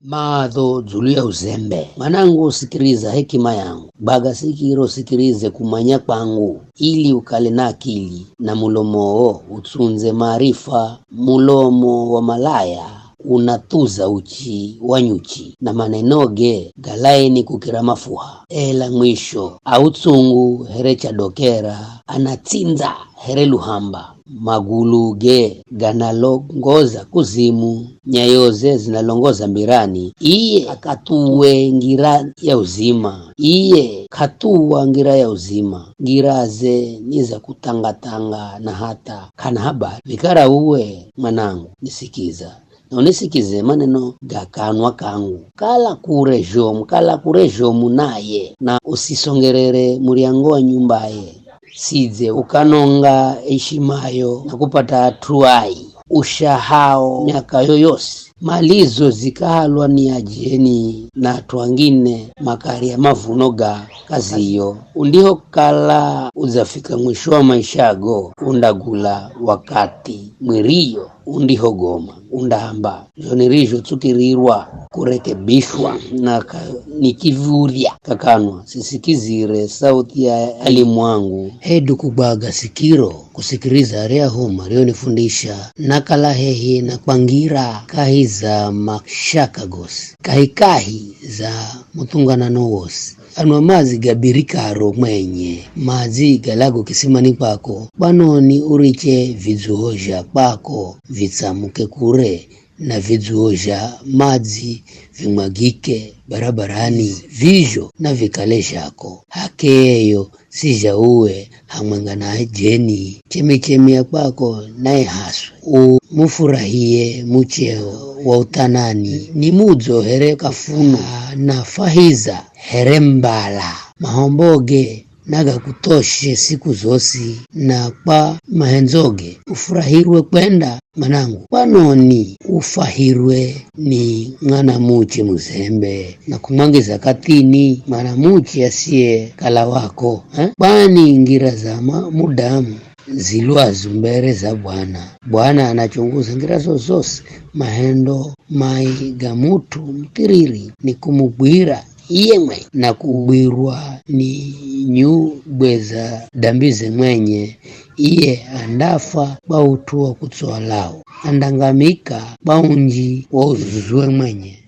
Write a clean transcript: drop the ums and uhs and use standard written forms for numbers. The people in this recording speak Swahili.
Madho dzulu ya uzembe. Mwanangu, usikiliza hekima yangu, baga sikiro usikilize kumanya kwangu, ili ukale na akili na mulomoo utunze maarifa. Mulomo wa malaya unatuza uchi wa nyuchi, na manenoge galaini kukira mafuha. Ela mwisho autsungu here chadokera anatsinza here luhamba. Magulu ge ganalongoza kuzimu, nyayoze zinalongoza mbirani. Iye akatuwe ngira ya uzima, iye katuwa ngira ya uzima. Ngiraze niza kutangatanga na hata kana habari. Vikara uwe mwanangu nisikiza, na unisikize maneno gakanwa kangu. Kala kure jomu naye, na usisongerere muriango wa nyumbaye. Size ukanonga heshimayo na kupata atuai ushahao miaka yoyose. Malizo zikahalwa ni ajeni na tuangine makari ya mavunoga kaziyo. Undiho kala uzafika mwisho wa maishago, undagula wakati mwiriyo undiho goma undahamba. Jonirijo tukirirwa kurekebishwa na nikivuria kakanwa sisikizire sauti ya alimu wangu. Hedu kubaga sikiro kusikiriza rea homa rio nifundisha nakala hehi na kwangira kahi za mashaka gosi, kahi za mutunganano wosi. Anwa mazi gabirikaro mwenye mazi galago kisimani pako, banoni uriche vidzuhoja pako vitsamuke kure, na vidzuhoja mazi vimwagike barabarani vijo na vikaleshako. Hakeyo sija uwe hamwenga na jeni chemi ya kwako nae haswe. Mufurahie mucheo wa utanani, ni mudzo here kafuno na fahiza here mbala. Mahomboge naga kutoshe siku zosi, na kwa mahenzoge ufurahirwe kwenda manangu. Panoni ufahirwe ni mwana muche muzembe, na kumwangiza katini mwana muche asiye kala wako. Bani ngira za mudamu ziluazu mbere za Bwana anachunguza ngira zozose. Mahendo mai gamutu mtiriri ni kumugwira iye na kubwirwa ni nyubweza dambize mwenye. Iye andafa bautua kutsoa lao, andangamika baunji wa uzuzue mwenye.